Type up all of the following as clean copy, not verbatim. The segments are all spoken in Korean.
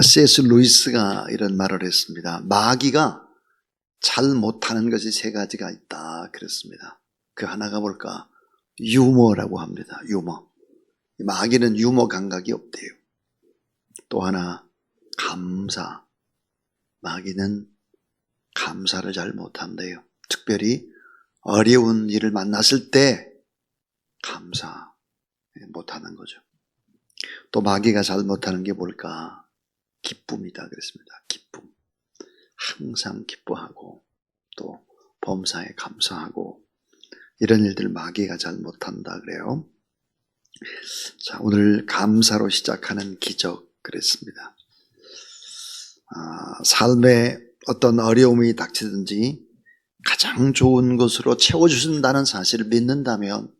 C.S. 루이스가 이런 말을 했습니다. 마귀가 잘 못하는 것이 세 가지가 있다 그랬습니다. 그 하나가 뭘까? 유머라고 합니다. 유머. 마귀는 유머 감각이 없대요. 또 하나 감사. 마귀는 감사를 잘 못한대요. 특별히 어려운 일을 만났을 때 감사 못하는 거죠. 또 마귀가 잘 못하는 게 뭘까? 기쁨이다 그랬습니다. 기쁨. 항상 기뻐하고 또 범사에 감사하고 이런 일들 마귀가 잘 못한다 그래요. 자, 오늘 감사로 시작하는 기적 그랬습니다. 삶에 어떤 어려움이 닥치든지 가장 좋은 것으로 채워주신다는 사실을 믿는다면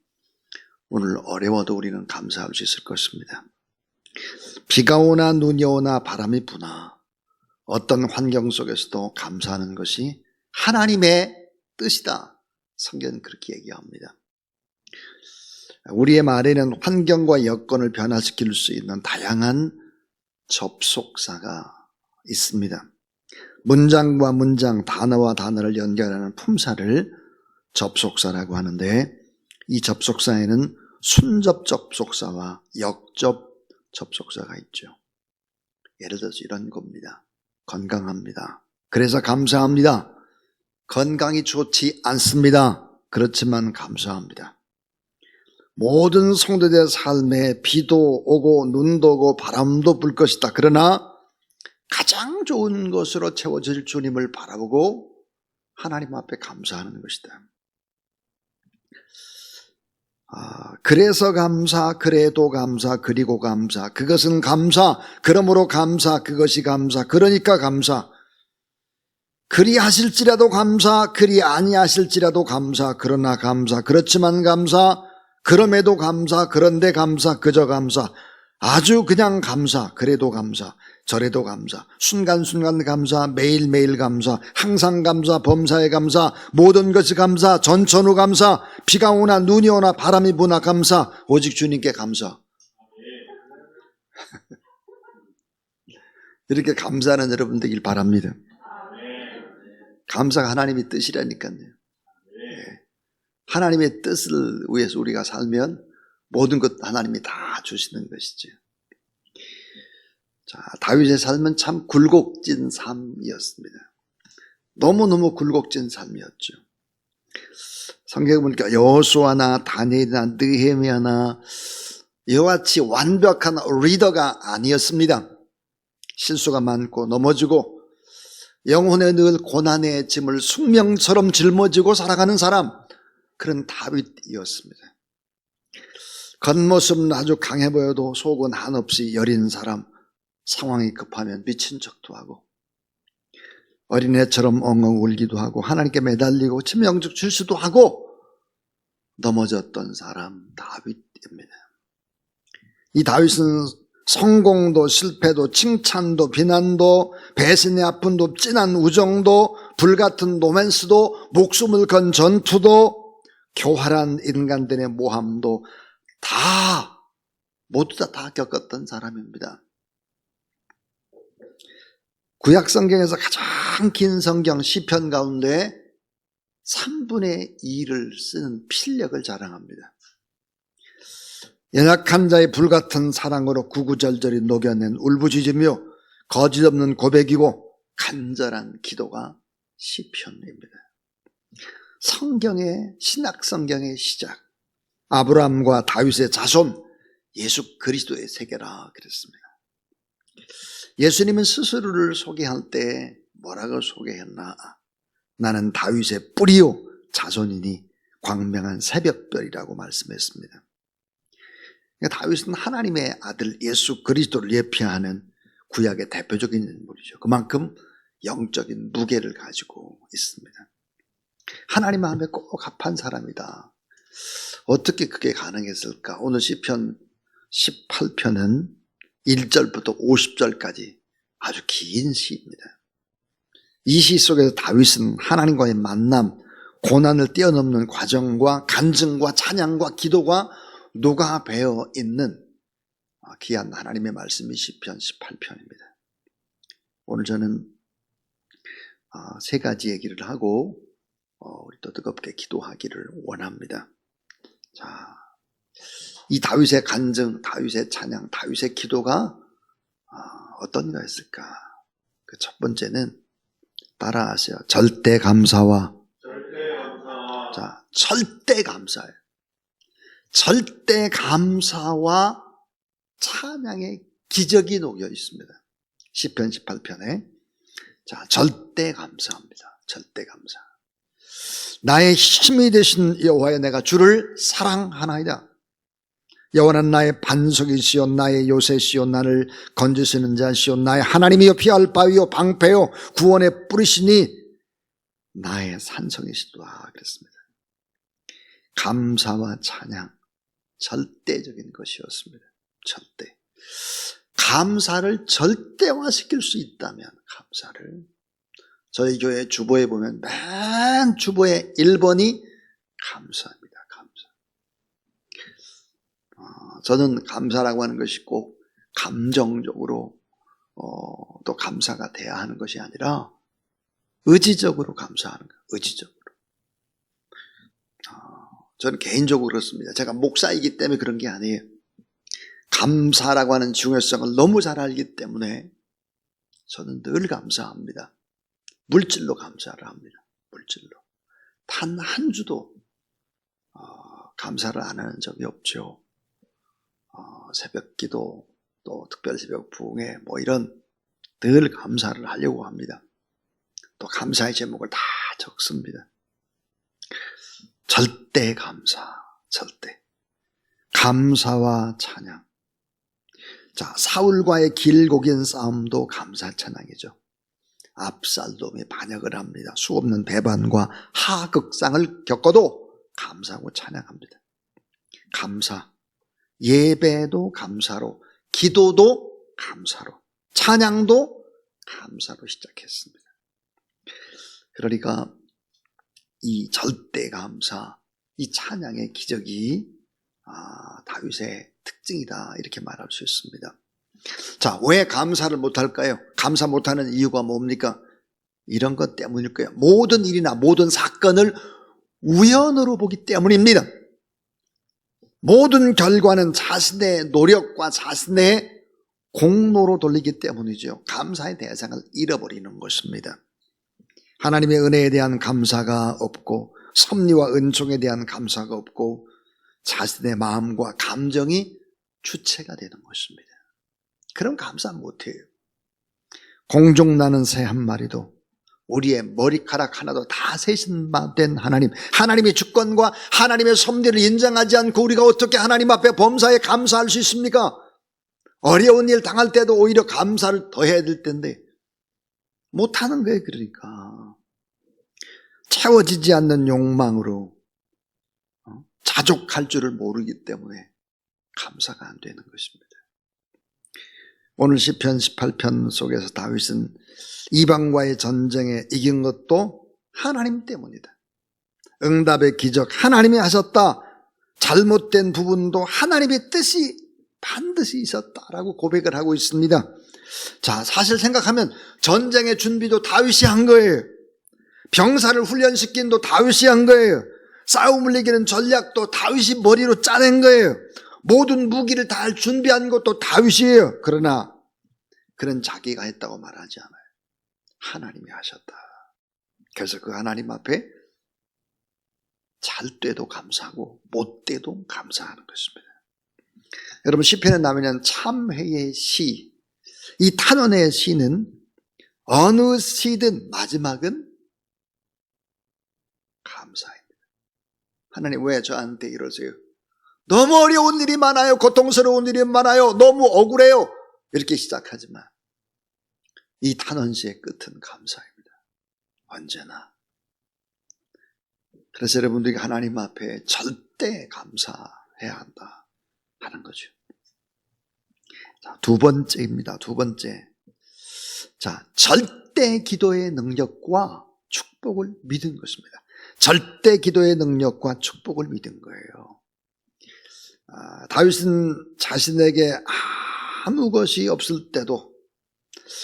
오늘 어려워도 우리는 감사할 수 있을 것입니다. 비가 오나 눈이 오나 바람이 부나 어떤 환경 속에서도 감사하는 것이 하나님의 뜻이다. 성경은 그렇게 얘기합니다. 우리의 말에는 환경과 여건을 변화시킬 수 있는 다양한 접속사가 있습니다. 문장과 문장, 단어와 단어를 연결하는 품사를 접속사라고 하는데 이 접속사에는 순접 접속사와 역접 접속사가 있죠. 예를 들어서 이런 겁니다. 건강합니다. 그래서 감사합니다. 건강이 좋지 않습니다. 그렇지만 감사합니다. 모든 성도들의 삶에 비도 오고 눈도 오고 바람도 불 것이다. 그러나 가장 좋은 것으로 채워질 주님을 바라보고 하나님 앞에 감사하는 것이다. 그래서 감사, 그래도 감사, 그리고 감사, 그것은 감사, 그러므로 감사, 그것이 감사, 그러니까 감사. 그리하실지라도 감사, 그리 아니하실지라도 감사, 그러나 감사, 그렇지만 감사, 그럼에도 감사, 그런데 감사, 그저 감사, 아주 그냥 감사, 그래도 감사, 저래도 감사, 순간순간 감사, 매일매일 감사, 항상 감사, 범사에 감사, 모든 것이 감사, 전천후 감사, 비가 오나 눈이 오나 바람이 부나 감사, 오직 주님께 감사. 이렇게 감사하는 여러분 되길 바랍니다. 감사가 하나님의 뜻이라니까요. 하나님의 뜻을 위해서 우리가 살면 모든 것 하나님이 다 주시는 것이죠. 자, 다윗의 삶은 참 굴곡진 삶이었습니다. 너무너무 굴곡진 삶이었죠. 성경에 보니까 여호수아나 다니엘이나 느헤미야나 이와같이 완벽한 리더가 아니었습니다. 실수가 많고 넘어지고 영혼에 늘 고난의 짐을 숙명처럼 짊어지고 살아가는 사람, 그런 다윗이었습니다. 겉모습은 아주 강해 보여도 속은 한없이 여린 사람, 상황이 급하면 미친 척도 하고 어린애처럼 엉엉 울기도 하고 하나님께 매달리고 치명적 질수도 하고 넘어졌던 사람 다윗입니다. 이 다윗은 성공도 실패도 칭찬도 비난도 배신의 아픔도 진한 우정도 불같은 로맨스도 목숨을 건 전투도 교활한 인간들의 모함도 다 모두 다 겪었던 사람입니다. 구약 성경에서 가장 긴 성경 시편 가운데 3분의 2를 쓰는 필력을 자랑합니다. 연약한 자의 불같은 사랑으로 구구절절히 녹여낸 울부짖으며 거짓없는 고백이고 간절한 기도가 시편입니다. 성경의 신약 성경의 시작, 아브라함과 다윗의 자손 예수 그리스도의 세계라 그랬습니다. 예수님은 스스로를 소개할 때 뭐라고 소개했나? 나는 다윗의 뿌리요 자손이니 광명한 새벽별이라고 말씀했습니다. 그러니까 다윗은 하나님의 아들 예수 그리스도를 예표하는 구약의 대표적인 인물이죠. 그만큼 영적인 무게를 가지고 있습니다. 하나님 마음에 꼭 합한 사람이다. 어떻게 그게 가능했을까? 오늘 시편 18편은 1절부터 50절까지 아주 긴 시입니다. 이 시 속에서 다윗은 하나님과의 만남, 고난을 뛰어넘는 과정과 간증과 찬양과 기도가 녹아 배어 있는 귀한 하나님의 말씀이 시편 18편입니다. 오늘 저는 세 가지 얘기를 하고 우리 또 뜨겁게 기도하기를 원합니다. 자, 이 다윗의 간증, 다윗의 찬양, 다윗의 기도가 어떤 거였을까? 그 첫 번째는 따라하세요. 절대 감사와 자, 절대 감사예요. 절대 감사와 찬양의 기적이 녹여 있습니다. 시편 18편에 자, 절대 감사합니다. 절대 감사. 나의 힘이 되신 여호와여, 내가 주를 사랑하나이다. 여호와는 나의 반석이시요 나의 요새시요 나를 건지시는 자시요 나의 하나님이요 피할 바위요 방패요 구원의 뿌리시니 나의 산성이시도다 그랬습니다. 감사와 찬양 절대적인 것이었습니다. 절대. 감사를 절대화시킬 수 있다면 감사를 저희 교회 주보에 보면 맨 주보의 1번이 감사입니다. 감사. 저는 감사라고 하는 것이 꼭 감정적으로 또 감사가 돼야 하는 것이 아니라 의지적으로 감사하는 거예요. 의지적으로. 저는 개인적으로 그렇습니다. 제가 목사이기 때문에 그런 게 아니에요. 감사라고 하는 중요성을 너무 잘 알기 때문에 저는 늘 감사합니다. 물질로 감사를 합니다. 물질로. 단 한 주도 감사를 안 하는 적이 없죠. 새벽 기도, 또 특별 새벽 부흥회 뭐 이런 늘 감사를 하려고 합니다. 또 감사의 제목을 다 적습니다. 절대 감사, 절대. 감사와 찬양. 자, 사울과의 길고 긴 싸움도 감사 찬양이죠. 압살롬이 반역을 합니다. 수없는 배반과 하극상을 겪어도 감사하고 찬양합니다. 감사. 예배도 감사로, 기도도 감사로, 찬양도 감사로 시작했습니다. 그러니까 이 절대 감사, 이 찬양의 기적이 다윗의 특징이다 이렇게 말할 수 있습니다. 자, 왜 감사를 못할까요? 감사 못하는 이유가 뭡니까? 이런 것 때문일 거예요. 모든 일이나 모든 사건을 우연으로 보기 때문입니다. 모든 결과는 자신의 노력과 자신의 공로로 돌리기 때문이죠. 감사의 대상을 잃어버리는 것입니다. 하나님의 은혜에 대한 감사가 없고 섭리와 은총에 대한 감사가 없고 자신의 마음과 감정이 주체가 되는 것입니다. 그럼 감사 못해요. 공중 나는 새 한 마리도 우리의 머리카락 하나도 다 세신된 하나님, 하나님의 주권과 하나님의 섭리를 인정하지 않고 우리가 어떻게 하나님 앞에 범사에 감사할 수 있습니까? 어려운 일 당할 때도 오히려 감사를 더 해야 될 텐데 못하는 거예요. 그러니까 채워지지 않는 욕망으로 자족할 줄을 모르기 때문에 감사가 안 되는 것입니다. 오늘 시편 18편 속에서 다윗은 이방과의 전쟁에 이긴 것도 하나님 때문이다. 응답의 기적 하나님이 하셨다. 잘못된 부분도 하나님의 뜻이 반드시 있었다라고 고백을 하고 있습니다. 자, 사실 생각하면 전쟁의 준비도 다윗이 한 거예요. 병사를 훈련시킨도 다윗이 한 거예요. 싸움을 이기는 전략도 다윗이 머리로 짜낸 거예요. 모든 무기를 다 준비한 것도 다윗이에요. 그러나 그는 자기가 했다고 말하지 않아요. 하나님이 하셨다. 그래서 그 하나님 앞에 잘 때도 감사하고 못 때도 감사하는 것입니다. 여러분 시편에 나오면 참회의 시, 이 탄원의 시는 어느 시든 마지막은 감사입니다. 하나님 왜 저한테 이러세요? 너무 어려운 일이 많아요. 고통스러운 일이 많아요. 너무 억울해요. 이렇게 시작하지만 이 탄원시의 끝은 감사입니다. 언제나. 그래서 여러분들이 하나님 앞에 절대 감사해야 한다 하는 거죠. 자, 두 번째입니다. 두 번째. 자, 절대 기도의 능력과 축복을 믿은 것입니다. 절대 기도의 능력과 축복을 믿은 거예요. 다윗은 자신에게 아무 것이 없을 때도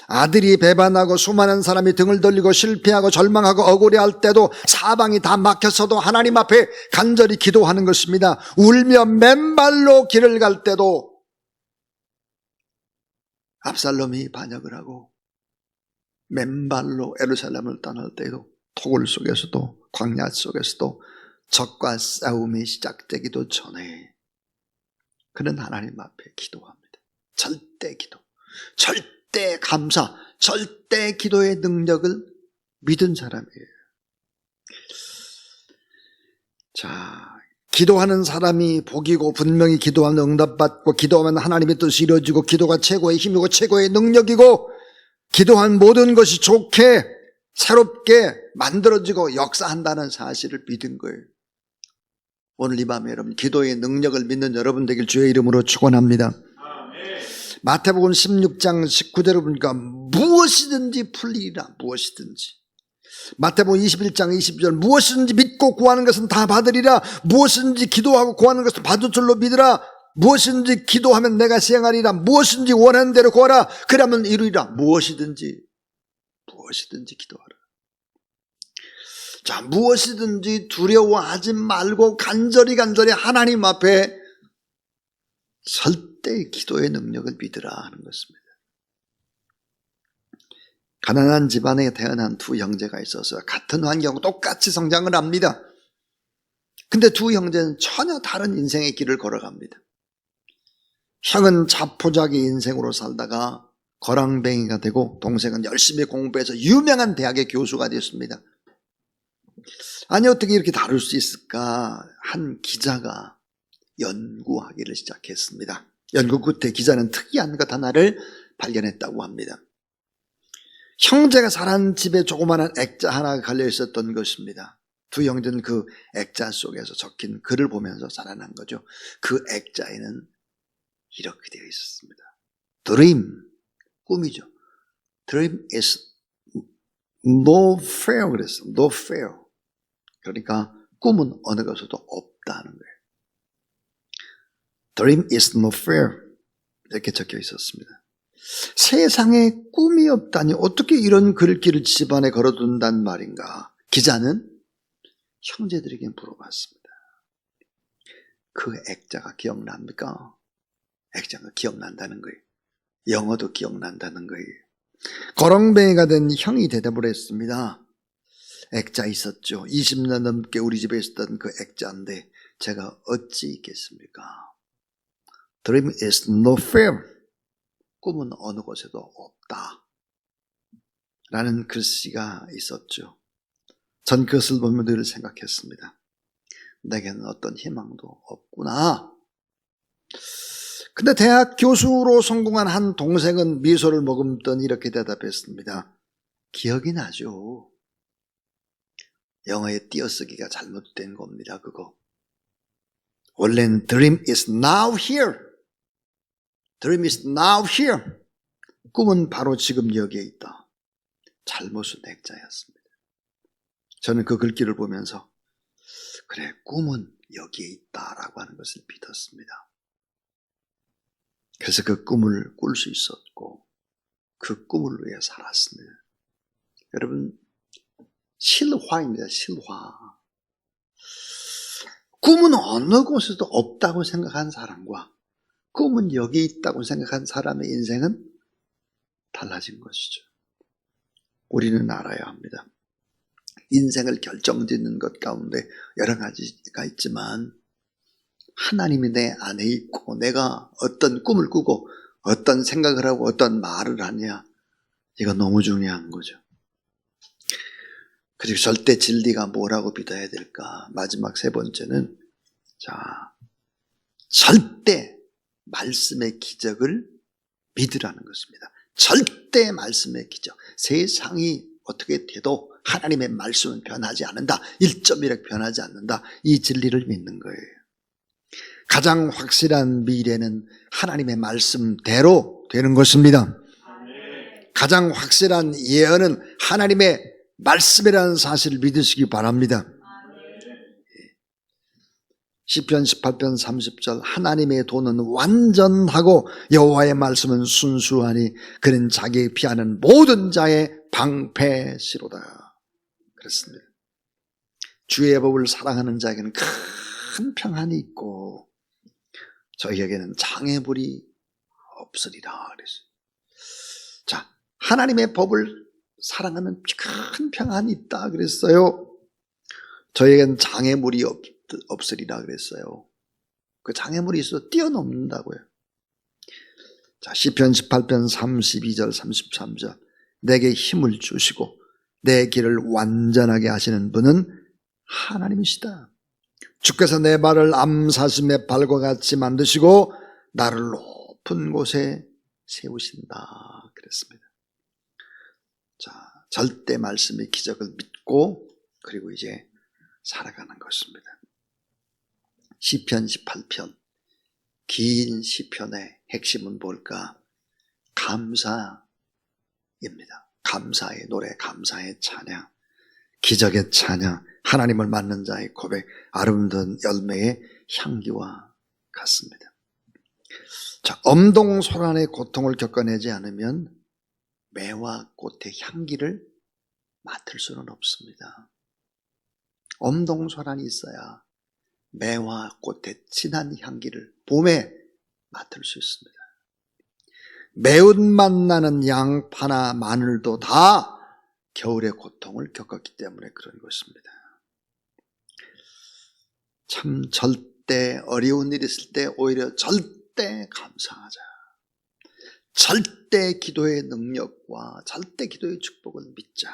아들이 배반하고 수많은 사람이 등을 돌리고 실패하고 절망하고 억울해할 때도 사방이 다 막혔어도 하나님 앞에 간절히 기도하는 것입니다. 울며 맨발로 길을 갈 때도 압살롬이 반역을 하고 맨발로 예루살렘을 떠날 때도 토굴 속에서도 광야 속에서도 적과 싸움이 시작되기도 전에 그는 하나님 앞에 기도합니다. 절대 기도, 절대 감사, 절대 기도의 능력을 믿은 사람이에요. 자, 기도하는 사람이 복이고 분명히 기도하면 응답받고 기도하면 하나님의 뜻이 이루어지고 기도가 최고의 힘이고 최고의 능력이고 기도한 모든 것이 좋게 새롭게 만들어지고 역사한다는 사실을 믿은 거예요. 오늘 이 밤에 여러분 기도의 능력을 믿는 여러분 되길 주의 이름으로 축원합니다. 마태복음 16장 19절을 보니까 무엇이든지 풀리리라. 무엇이든지. 마태복음 21장 22절 무엇이든지 믿고 구하는 것은 다 받으리라. 무엇이든지 기도하고 구하는 것은 받을 줄로 믿으라. 무엇이든지 기도하면 내가 시행하리라. 무엇이든지 원하는 대로 구하라. 그러면 이루리라. 무엇이든지 기도하라. 자, 무엇이든지 두려워하지 말고 간절히 하나님 앞에 절대 기도의 능력을 믿으라 하는 것입니다. 가난한 집안에 태어난 두 형제가 있어서 같은 환경 똑같이 성장을 합니다. 근데 두 형제는 전혀 다른 인생의 길을 걸어갑니다. 형은 자포자기 인생으로 살다가 거랑뱅이가 되고 동생은 열심히 공부해서 유명한 대학의 교수가 되었습니다. 아니 어떻게 이렇게 다를 수 있을까? 한 기자가 연구하기를 시작했습니다. 연구 끝에 기자는 특이한 것 하나를 발견했다고 합니다. 형제가 살았는 집에 조그마한 액자 하나가 걸려 있었던 것입니다. 두 형제는 그 액자 속에서 적힌 글을 보면서 살아난 거죠. 그 액자에는 이렇게 되어 있었습니다. Dream, 꿈이죠. Dream is no fair 그랬어. No fair. 그러니까 꿈은 어느 것에도 없다는 거예요. Dream is no fair. 이렇게 적혀 있었습니다. 세상에 꿈이 없다니 어떻게 이런 글귀를 집안에 걸어둔단 말인가. 기자는 형제들에게 물어봤습니다. 그 액자가 기억납니까? 액자가 기억난다는 거예요. 영어도 기억난다는 거예요. 거렁뱅이가 된 형이 대답을 했습니다. 액자 있었죠. 20년 넘게 우리 집에 있었던 그 액자인데 제가 어찌 있겠습니까? Dream is no fair. 꿈은 어느 곳에도 없다. 라는 글씨가 있었죠. 전 그것을 보며 늘 생각했습니다. 내게는 어떤 희망도 없구나. 근데 대학 교수로 성공한 한 동생은 미소를 머금더니 이렇게 대답했습니다. 기억이 나죠. 영어의 띄어쓰기가 잘못된 겁니다. 그거. 원래는 dream is now here. Dream is now here. 꿈은 바로 지금 여기에 있다. 잘못은 액자였습니다. 저는 그 글귀를 보면서 그래, 꿈은 여기에 있다라고 하는 것을 믿었습니다. 그래서 그 꿈을 꿀 수 있었고 그 꿈을 위해 살았습니다. 여러분, 실화입니다. 실화. 꿈은 어느 곳에도 없다고 생각한 사람과 꿈은 여기 있다고 생각한 사람의 인생은 달라진 것이죠. 우리는 알아야 합니다. 인생을 결정짓는 것 가운데 여러 가지가 있지만 하나님이 내 안에 있고 내가 어떤 꿈을 꾸고 어떤 생각을 하고 어떤 말을 하냐, 이거 너무 중요한 거죠. 그리고 절대 진리가 뭐라고 믿어야 될까? 마지막 세 번째는 절대 말씀의 기적을 믿으라는 것입니다. 절대 말씀의 기적. 세상이 어떻게 돼도 하나님의 말씀은 변하지 않는다. 1.1획 변하지 않는다. 이 진리를 믿는 거예요. 가장 확실한 미래는 하나님의 말씀대로 되는 것입니다. 가장 확실한 예언은 하나님의 말씀이라는 사실을 믿으시기 바랍니다. 시편 18편 30절 하나님의 도는 완전하고 여호와의 말씀은 순수하니 그는 자기의 피하는 모든 자의 방패시로다. 그렇습니다. 주의 법을 사랑하는 자에게는 큰 평안이 있고 저희에게는 장애물이 없으리라 그랬어요. 자, 하나님의 법을 사랑하면 큰 평안이 있다 그랬어요. 저희에게는 장애물이 없으리라 그랬어요. 그 장애물이 있어서 뛰어넘는다고요. 자, 시편 18편 32절 33절 내게 힘을 주시고 내 길을 완전하게 하시는 분은 하나님이시다. 주께서 내 발을 암사슴의 발과 같이 만드시고 나를 높은 곳에 세우신다 그랬습니다. 자, 절대 말씀의 기적을 믿고 그리고 이제 살아가는 것입니다. 시편 18편 긴 시편의 핵심은 뭘까? 감사입니다. 감사의 노래, 감사의 찬양, 기적의 찬양, 하나님을 맞는 자의 고백, 아름다운 열매의 향기와 같습니다. 자, 엄동소란의 고통을 겪어내지 않으면 매와 꽃의 향기를 맡을 수는 없습니다. 엄동소란이 있어야 매와 꽃의 진한 향기를 봄에 맡을 수 있습니다. 매운맛 나는 양파나 마늘도 다 겨울의 고통을 겪었기 때문에 그런 것입니다. 참 절대 어려운 일 있을 때 오히려 절대 감사하자. 절대 기도의 능력과 절대 기도의 축복을 믿자.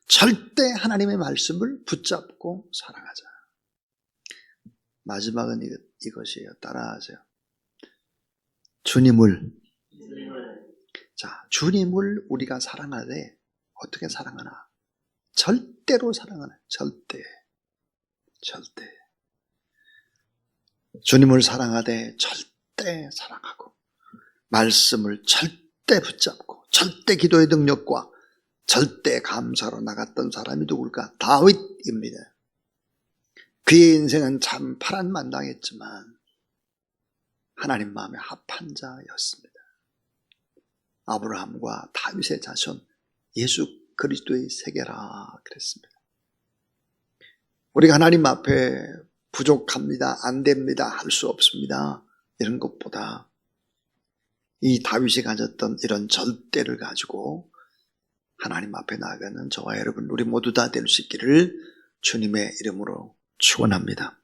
절대 하나님의 말씀을 붙잡고 살아가자. 마지막은 이것이에요. 따라하세요. 주님을 우리가 사랑하되 어떻게 사랑하나? 절대로 사랑하나? 절대. 주님을 사랑하되 절대 사랑하고 말씀을 절대 붙잡고 절대 기도의 능력과 절대 감사로 나갔던 사람이 누굴까? 다윗입니다. 그의 인생은 참 파란만장했지만 하나님 마음에 합한 자였습니다. 아브라함과 다윗의 자손 예수 그리스도의 세계라 그랬습니다. 우리가 하나님 앞에 부족합니다, 안 됩니다, 할 수 없습니다 이런 것보다 이 다윗이 가졌던 이런 절대를 가지고 하나님 앞에 나아가는 저와 여러분 우리 모두 다 될 수 있기를 주님의 이름으로 축원합니다.